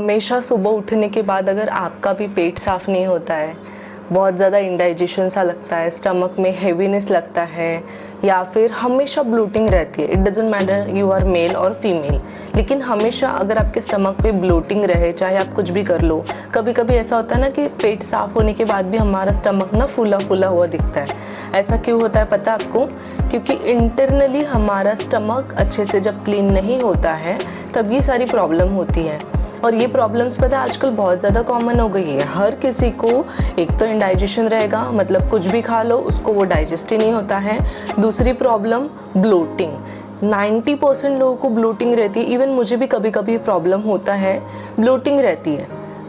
हमेशा सुबह उठने के बाद अगर आपका भी पेट साफ नहीं होता है, बहुत ज़्यादा इंडाइजेशन सा लगता है, स्टमक में हेवीनेस लगता है, या फिर हमेशा ब्लोटिंग रहती है, it doesn't matter you are male और फीमेल, लेकिन हमेशा अगर आपके स्टमक पे ब्लोटिंग रहे, चाहे आप कुछ भी कर लो, कभी कभी ऐसा होता है ना कि पेट साफ होने के बाद भी हमारा स्टमक ना फूला फूला हुआ दिखता है। ऐसा क्यों होता है पता है आपको? क्योंकि इंटरनली हमारा स्टमक अच्छे से जब क्लीन नहीं होता है तब ये सारी प्रॉब्लम होती है। और ये प्रॉब्लम्स पता है आजकल बहुत ज़्यादा कॉमन हो गई है। हर किसी को एक तो इंडाइजेशन रहेगा, मतलब कुछ भी खा लो उसको वो डाइजेस्ट ही नहीं होता है। दूसरी प्रॉब्लम ब्लोटिंग, 90% लोगों को ब्लोटिंग रहती है। इवन मुझे भी कभी कभी प्रॉब्लम होता है, ब्लोटिंग रहती है।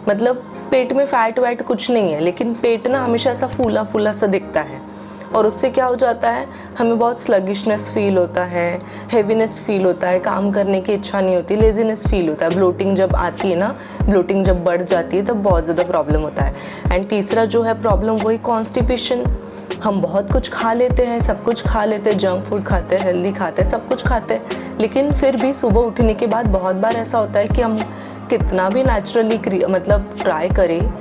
मतलब पेट में फैट वैट कुछ नहीं है, लेकिन पेट ना हमेशा ऐसा फूला फूला सा दिखता है। और उससे क्या हो जाता है, हमें बहुत स्लगिशनेस फील होता है, हेवीनेस फील होता है, काम करने की इच्छा नहीं होती, लेजीनेस फील होता है। ब्लोटिंग जब आती है ना, ब्लोटिंग जब बढ़ जाती है तब बहुत ज़्यादा प्रॉब्लम होता है। एंड तीसरा जो है प्रॉब्लम, वही कॉन्स्टिपेशन। हम बहुत कुछ खा लेते हैं, सब कुछ खा लेते हैं, जंक फूड खाते हैं, हेल्दी खाते हैं, सब कुछ खाते हैं, लेकिन फिर भी सुबह उठने के बाद बहुत बार ऐसा होता है कि हम कितना भी नेचुरली मतलब ट्राई करें,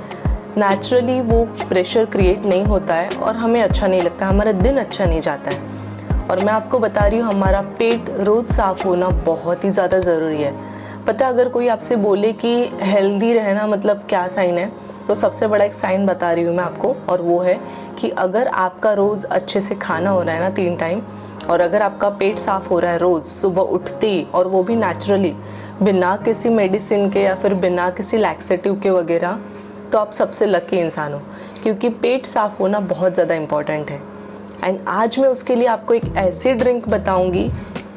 नेचुरली वो प्रेशर क्रिएट नहीं होता है और हमें अच्छा नहीं लगता, हमारा दिन अच्छा नहीं जाता है। और मैं आपको बता रही हूँ, हमारा पेट रोज़ साफ़ होना बहुत ही ज़्यादा ज़रूरी है। पता अगर कोई आपसे बोले कि हेल्दी रहना मतलब क्या साइन है, तो सबसे बड़ा एक साइन बता रही हूँ मैं आपको, और वो है कि अगर आपका रोज़ अच्छे से खाना हो रहा है ना 3 टाइम, और अगर आपका पेट साफ़ हो रहा है रोज़ सुबह उठते ही, और वो भी नेचुरली, बिना किसी मेडिसिन के या फिर बिना किसी लैक्सेटिव के वगैरह, तो आप सबसे लकी इंसान हो। क्योंकि पेट साफ़ होना बहुत ज़्यादा इम्पॉर्टेंट है। एंड आज मैं उसके लिए आपको एक ऐसी ड्रिंक बताऊंगी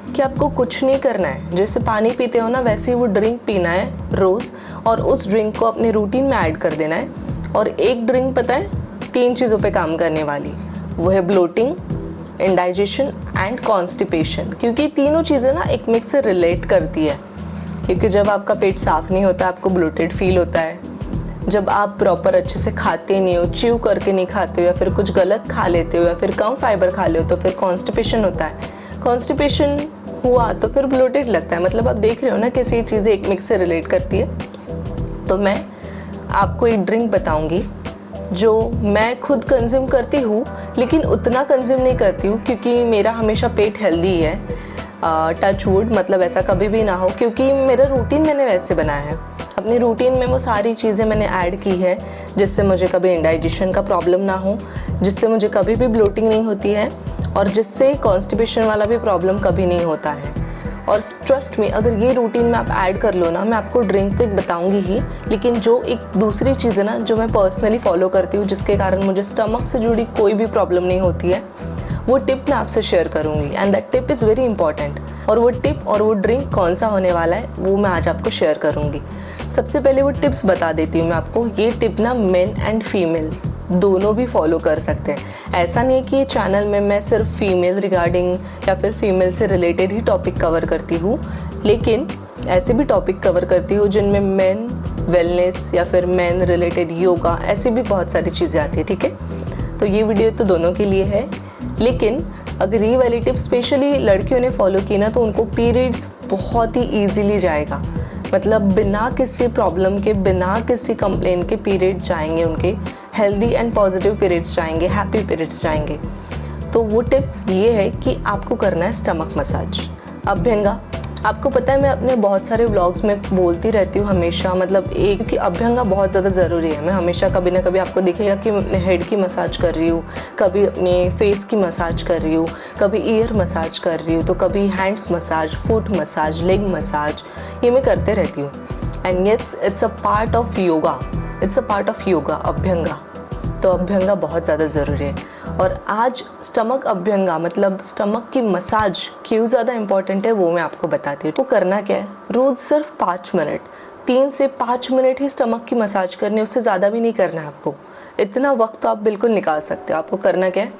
कि आपको कुछ नहीं करना है, जैसे पानी पीते हो ना वैसे ही वो ड्रिंक पीना है रोज़, और उस ड्रिंक को अपने रूटीन में ऐड कर देना है। और एक ड्रिंक पता है 3 चीज़ों पे काम करने वाली, वो है ब्लोटिंग, इंडाइजेशन एंड कॉन्स्टिपेशन। क्योंकि तीनों चीज़ें ना एक मिक्स से रिलेट करती है। क्योंकि जब आपका पेट साफ़ नहीं होता आपको ब्लोटेड फील होता है, जब आप प्रॉपर अच्छे से खाते नहीं हो, च्यू करके नहीं खाते हो, या फिर कुछ गलत खा लेते हो, या फिर कम फाइबर खा ले हो, तो फिर कॉन्स्टिपेशन होता है। कॉन्स्टिपेशन हुआ तो फिर ब्लोटेड लगता है। मतलब आप देख रहे हो ना कैसी चीज़ें एक मिक्स से रिलेट करती है। तो मैं आपको एक ड्रिंक बताऊंगी जो मैं खुद कंज्यूम करती हूँ, लेकिन उतना कंज्यूम नहीं करती हूँ क्योंकि मेरा हमेशा पेट हेल्दी है, टच वुड, मतलब ऐसा कभी भी ना हो, क्योंकि मेरा रूटीन मैंने वैसे बनाया है। अपनी रूटीन में वो सारी चीज़ें मैंने ऐड की है जिससे मुझे कभी इंडाइजेशन का प्रॉब्लम ना हो, जिससे मुझे कभी भी ब्लोटिंग नहीं होती है, और जिससे कॉन्स्टिपेशन वाला भी प्रॉब्लम कभी नहीं होता है। और ट्रस्ट में अगर ये रूटीन में आप ऐड कर लो ना, मैं आपको ड्रिंक तो एक बताऊंगी ही, लेकिन जो एक दूसरी चीज़ है ना जो मैं पर्सनली फॉलो करती हूँ, जिसके कारण मुझे स्टमक से जुड़ी कोई भी प्रॉब्लम नहीं होती है, वो टिप मैं आपसे शेयर करूँगी। And that tip is very important. और वो टिप और वो ड्रिंक कौन सा होने वाला है वो मैं आज आपको शेयर करूँगी। सबसे पहले वो टिप्स बता देती हूँ मैं आपको। ये टिप ना मेन एंड फीमेल दोनों भी फॉलो कर सकते हैं। ऐसा नहीं कि ये चैनल में मैं सिर्फ फीमेल रिगार्डिंग या फिर फीमेल से रिलेटेड ही टॉपिक कवर करती हूँ, लेकिन ऐसे भी टॉपिक कवर करती हूँ जिनमें मेन वेलनेस या फिर मेन रिलेटेड योगा, ऐसी भी बहुत सारी चीज़ें आती है। ठीक है, तो ये वीडियो तो दोनों के लिए है, लेकिन अगर ये वाली टिप स्पेशली लड़कियों ने फॉलो की ना तो उनको पीरियड्स बहुत ही ईजीली जाएगा। मतलब बिना किसी प्रॉब्लम के, बिना किसी कंप्लेन के पीरियड जाएंगे उनके, हेल्दी एंड पॉजिटिव पीरियड्स जाएंगे, हैप्पी पीरियड्स जाएंगे। तो वो टिप ये है कि आपको करना है स्टमक मसाज, अभ्यंगा। आपको पता है मैं अपने बहुत सारे व्लॉग्स में बोलती रहती हूँ हमेशा, मतलब एक कि अभ्यंगा बहुत ज़्यादा ज़रूरी है। मैं हमेशा कभी ना कभी आपको दिखेगा कि मैं अपने हेड की मसाज कर रही हूँ, कभी अपने फेस की मसाज कर रही हूँ, कभी ईयर मसाज कर रही हूँ, तो कभी hands massage, foot massage, leg massage, ये मैं करते रहती हूँ। And yes, it's a part of yoga, it's a part of yoga, abhyanga. तो अभ्यंगा बहुत ज़्यादा ज़रूरी है। और आज स्टमक अभ्यंगा मतलब स्टमक की मसाज क्यों ज़्यादा इंपॉर्टेंट है वो मैं आपको बताती हूँ। तो करना क्या है, रोज़ सिर्फ 5 मिनट, 3 से 5 मिनट ही स्टमक की मसाज करनी है, उससे ज़्यादा भी नहीं करना है आपको। इतना वक्त तो आप बिल्कुल निकाल सकते हो। आपको करना क्या है,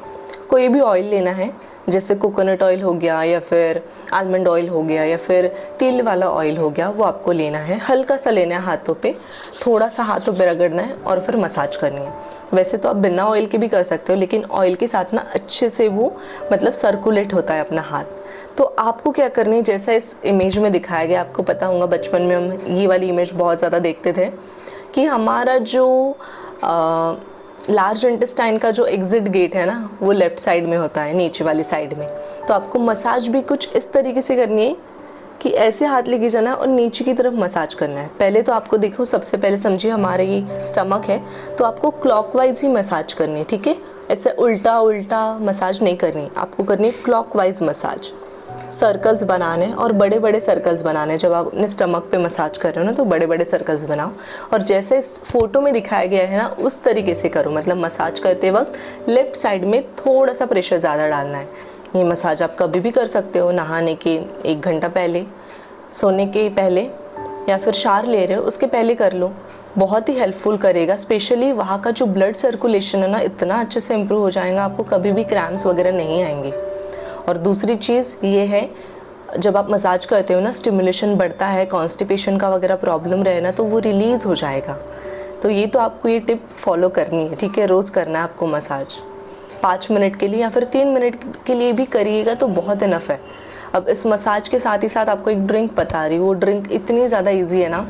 कोई भी ऑयल लेना है, जैसे कोकोनट ऑयल हो गया, या फिर आलमंड ऑयल हो गया, या फिर तिल वाला ऑयल हो गया, वो आपको लेना है। हल्का सा लेना है हाथों पे, थोड़ा सा हाथों पे रगड़ना है और फिर मसाज करनी है। वैसे तो आप बिना ऑयल के भी कर सकते हो, लेकिन ऑयल के साथ ना अच्छे से वो मतलब सर्कुलेट होता है अपना हाथ, तो आपको क्या करनी है, जैसा इस इमेज में दिखाया गया, आपको पता होगा बचपन में हम ये वाली इमेज बहुत ज़्यादा देखते थे कि हमारा जो लार्ज इंटेस्टाइन का जो एग्जिट गेट है ना, वो लेफ़्ट साइड में होता है, नीचे वाली साइड में। तो आपको मसाज भी कुछ इस तरीके से करनी है कि ऐसे हाथ लेके जाना है और नीचे की तरफ मसाज करना है। पहले तो आपको देखो, सबसे पहले समझिए हमारा ये स्टमक है, तो आपको क्लॉकवाइज ही मसाज करनी है, ठीक है। ऐसे उल्टा उल्टा मसाज नहीं करनी, आपको करनी है क्लॉकवाइज मसाज। सर्कल्स बनाने और बड़े बड़े सर्कल्स बनाने। जब आप अपने स्टमक पे मसाज कर रहे हो ना, तो बड़े बड़े सर्कल्स बनाओ और जैसे इस फोटो में दिखाया गया है ना, उस तरीके से करो। मतलब मसाज करते वक्त लेफ़्ट साइड में थोड़ा सा प्रेशर ज़्यादा डालना है। ये मसाज आप कभी भी कर सकते हो, नहाने के 1 घंटा पहले, सोने के पहले, या फिर शावर ले रहे हो उसके पहले कर लो। बहुत ही हेल्पफुल करेगा। स्पेशली वहाँ का जो ब्लड सर्कुलेशन है ना, इतना अच्छे से इम्प्रूव हो जाएगा, आपको कभी भी क्रैम्प्स वगैरह नहीं आएंगे। और दूसरी चीज़ ये है, जब आप मसाज करते हो ना, स्टिमुलेशन बढ़ता है, कॉन्स्टिपेशन का वगैरह प्रॉब्लम रहे ना, तो वो रिलीज़ हो जाएगा। तो ये तो आपको ये टिप फॉलो करनी है, ठीक है। रोज़ करना है आपको मसाज 5 मिनट के लिए या फिर 3 मिनट के लिए भी करिएगा तो बहुत इनफ है। अब इस मसाज के साथ ही साथ आपको एक ड्रिंक बता रही हूँ। वो ड्रिंक इतनी ज़्यादा ईजी है ना,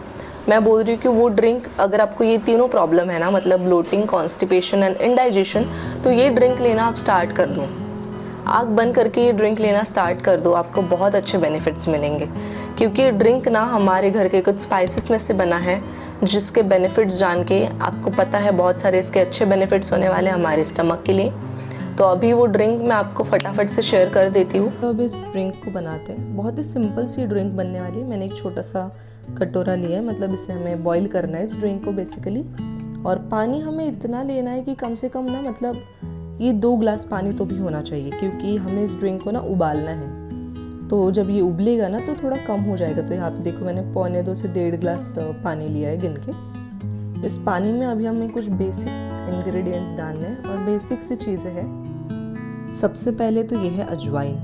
मैं बोल रही हूँ कि वो ड्रिंक, अगर आपको ये तीनों प्रॉब्लम है ना, मतलब ब्लोटिंग, कॉन्स्टिपेशन एंड इंडाइजेशन, तो ये ड्रिंक लेना आप स्टार्ट कर दो। आँख बंद करके ये ड्रिंक लेना स्टार्ट कर दो, आपको बहुत अच्छे बेनिफिट्स मिलेंगे। क्योंकि ये ड्रिंक ना हमारे घर के कुछ स्पाइसेस में से बना है, जिसके बेनिफिट्स जान के आपको पता है बहुत सारे इसके अच्छे बेनिफिट्स होने वाले हैं हमारे स्टमक के लिए। तो अभी वो ड्रिंक मैं आपको फटाफट से शेयर कर देती हूँ। तो अभी इस ड्रिंक को बनाते हैं। बहुत ही सिंपल सी ड्रिंक बनने वाली है। मैंने एक छोटा सा कटोरा लिया है, मतलब इसे हमें बॉईल करना है इस ड्रिंक को बेसिकली। और पानी हमें इतना लेना है कि कम से कम ना, मतलब ये 2 ग्लास पानी तो भी होना चाहिए, क्योंकि हमें इस ड्रिंक को ना उबालना है। तो जब ये उबलेगा ना तो थोड़ा कम हो जाएगा। तो यहाँ पे देखो, मैंने 1.25 से 1.5 ग्लास पानी लिया है गिन के। इस पानी में अभी हमें कुछ बेसिक इंग्रेडिएंट्स डालने हैं और बेसिक सी चीज़ें हैं। सबसे पहले तो ये है अजवाइन।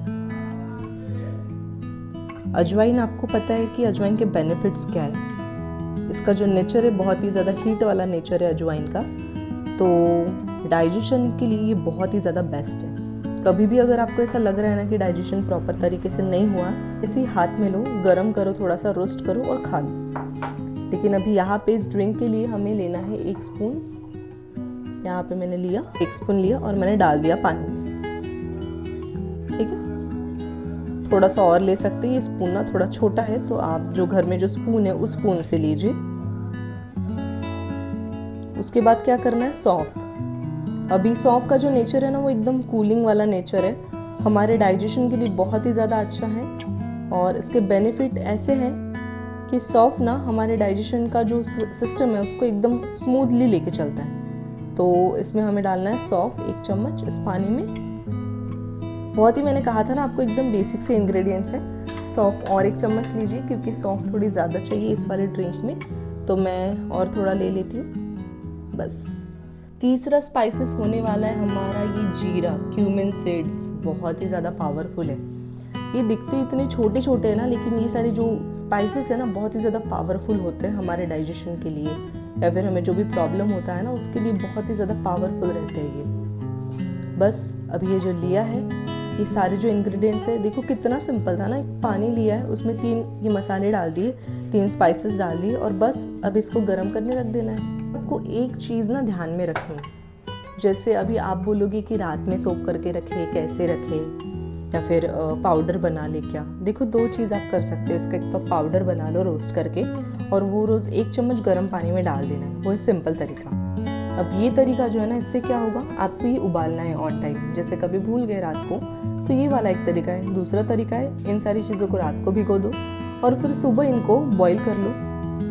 अजवाइन, आपको पता है कि अजवाइन के बेनिफिट्स क्या है। इसका जो नेचर है, बहुत ही ज़्यादा हीट वाला नेचर है अजवाइन का, तो डाइजेशन के लिए ये बहुत ही ज़्यादा बेस्ट है। कभी भी अगर आपको ऐसा लग रहा है ना कि डाइजेशन प्रॉपर तरीके से नहीं हुआ, इसी हाथ में लो, गरम करो, थोड़ा सा रोस्ट करो और खा लो। लेकिन अभी यहाँ पे इस ड्रिंक के लिए हमें लेना है 1 स्पून। यहाँ पे मैंने लिया 1 स्पून लिया और मैंने डाल दिया पानी में, ठीक है। थोड़ा सा और ले सकते हैं। ये स्पून ना थोड़ा छोटा है, तो आप जो घर में जो स्पून है उस स्पून से लीजिए। उसके बाद क्या करना है, सौंफ। अभी सौंफ का जो नेचर है ना, वो एकदम कूलिंग वाला नेचर है, हमारे डाइजेशन के लिए बहुत ही ज़्यादा अच्छा है। और इसके बेनिफिट ऐसे हैं कि सौंफ ना हमारे डाइजेशन का जो सिस्टम है उसको एकदम स्मूथली लेके चलता है। तो इसमें हमें डालना है सौंफ 1 चम्मच इस पानी में। बहुत ही, मैंने कहा था ना आपको, एकदम बेसिक से इंग्रेडिएंट्स है। सौंफ और 1 चम्मच लीजिए, क्योंकि सौंफ थोड़ी ज़्यादा चाहिए इस वाले ड्रिंक में, तो मैं और थोड़ा ले लेती हूँ बस। तीसरा स्पाइसेस होने वाला है हमारा ये जीरा, क्यूमिन सीड्स। बहुत ही ज़्यादा पावरफुल है। ये दिखते इतने छोटे छोटे हैं ना, लेकिन ये सारे जो स्पाइसेस है ना, बहुत ही ज़्यादा पावरफुल होते हैं हमारे डाइजेशन के लिए, या फिर हमें जो भी प्रॉब्लम होता है ना उसके लिए बहुत ही ज़्यादा पावरफुल रहते हैं ये। बस अभी ये जो लिया है, ये सारे जो इंग्रेडिएंट्स है, देखो कितना सिंपल था ना। एक पानी लिया है, उसमें 3 ये मसाले डाल दिए, 3 स्पाइसेस डाल दिए और बस अब इसको गर्म करने रख देना है। आपको एक चीज़ ना ध्यान में रखनी, जैसे अभी आप बोलोगे कि रात में सोक करके रखे, कैसे रखे, या फिर पाउडर बना ले क्या। देखो 2 चीज़ आप कर सकते हो इसका। एक तो पाउडर बना लो रोस्ट करके, और वो रोज़ 1 चम्मच गर्म पानी में डाल देना है। वो है सिंपल तरीका। अब ये तरीका जो है ना, इससे क्या होगा, आपको ये उबालना है ऑन टाइम। जैसे कभी भूल गए रात को, तो ये वाला एक तरीका है। दूसरा तरीका है, इन सारी चीज़ों को रात को भिगो दो और फिर सुबह इनको बॉईल कर लो,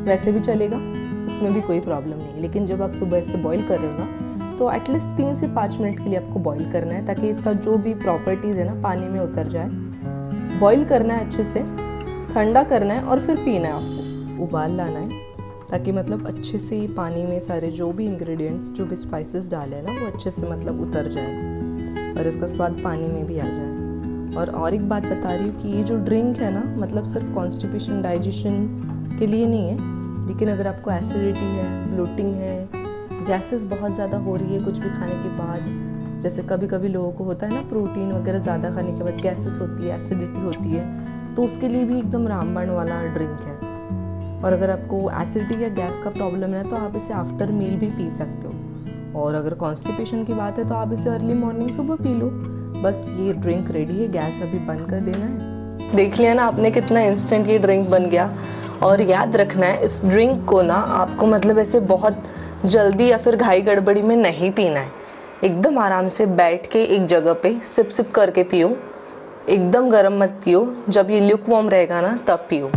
वैसे भी चलेगा, उसमें भी कोई प्रॉब्लम नहीं। लेकिन जब आप सुबह इसे बॉईल कर रहे हो ना, तो एटलीस्ट 3 से 5 मिनट के लिए आपको बॉईल करना है, ताकि इसका जो भी प्रॉपर्टीज़ है ना पानी में उतर जाए। बॉईल करना है अच्छे से, ठंडा करना है और फिर पीना है आपको। उबाल लाना है, ताकि मतलब अच्छे से पानी में सारे जो भी इंग्रेडिएंट्स, जो भी स्पाइसेस डाले हैं ना, वो अच्छे से मतलब उतर जाए और इसका स्वाद पानी में भी आ जाए। और एक बात बता रही हूँ कि ये जो ड्रिंक है ना, मतलब सिर्फ कॉन्स्टिपेशन, डाइजेशन के लिए नहीं है, लेकिन अगर आपको एसिडिटी है, ब्लोटिंग है, गैसेस बहुत ज़्यादा हो रही है कुछ भी खाने के बाद, जैसे कभी कभी लोगों को होता है ना, प्रोटीन वगैरह ज़्यादा खाने के बाद गैसेस होती है, एसिडिटी होती है, तो उसके लिए भी एकदम रामबाण वाला ड्रिंक है। और अगर आपको एसिडिटी या गैस का प्रॉब्लम है तो आप इसे आफ्टर मील भी पी सकते हो। और अगर कॉन्स्टिपेशन की बात है तो आप इसे अर्ली मॉर्निंग सुबह पी लो। बस ये ड्रिंक रेडी है, गैस अभी बंद कर देना है। देख लिया ना आपने कितना इंस्टेंट ये ड्रिंक बन गया। और याद रखना है, इस ड्रिंक को ना आपको मतलब ऐसे बहुत जल्दी या फिर घाई गड़बड़ी में नहीं पीना है। एकदम आराम से बैठ के एक जगह पे सिप सिप करके पियो। एकदम गर्म मत पियो, जब ये ल्यूक वार्म रहेगा ना तब पियो।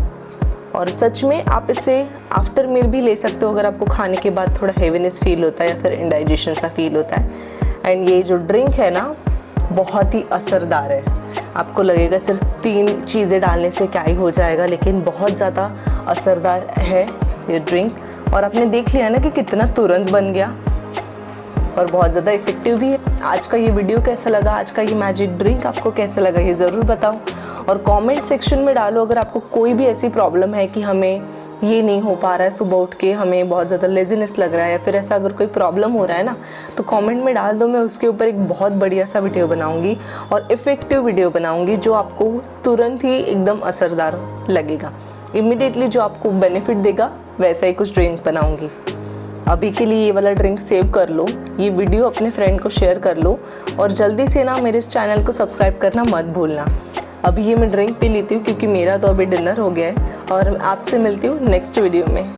और सच में आप इसे आफ्टर मील भी ले सकते हो अगर आपको खाने के बाद थोड़ा हेवीनेस फील होता है या फिर इंडाइजेशन सा फील होता है। एंड ये जो ड्रिंक है ना बहुत ही असरदार है। आपको लगेगा सिर्फ 3 चीज़ें डालने से क्या ही हो जाएगा, लेकिन बहुत ज़्यादा असरदार है ये ड्रिंक। और आपने देख लिया ना कि कितना तुरंत बन गया और बहुत ज़्यादा इफ़ेक्टिव भी है। आज का ये वीडियो कैसा लगा, आज का ये मैजिक ड्रिंक आपको कैसा लगा ये ज़रूर बताओ और कमेंट सेक्शन में डालो। अगर आपको कोई भी ऐसी प्रॉब्लम है कि हमें ये नहीं हो पा रहा है, सुबह उठ के हमें बहुत ज़्यादा लेजीनेस लग रहा है या फिर ऐसा अगर कोई प्रॉब्लम हो रहा है ना, तो कमेंट में डाल दो। मैं उसके ऊपर एक बहुत बढ़िया सा वीडियो बनाऊंगी और इफ़ेक्टिव वीडियो बनाऊंगी जो आपको तुरंत ही एकदम असरदार लगेगा। इमीडिएटली जो आपको बेनिफिट देगा वैसा ही कुछ ड्रिंक बनाऊंगी। अभी के लिए ये वाला ड्रिंक सेव कर लो, ये वीडियो अपने फ्रेंड को शेयर कर लो और जल्दी से ना मेरे इस चैनल को सब्सक्राइब करना मत भूलना। अभी ये मैं ड्रिंक पी लेती हूँ क्योंकि मेरा तो अभी डिनर हो गया है और आपसे मिलती हूँ नेक्स्ट वीडियो में।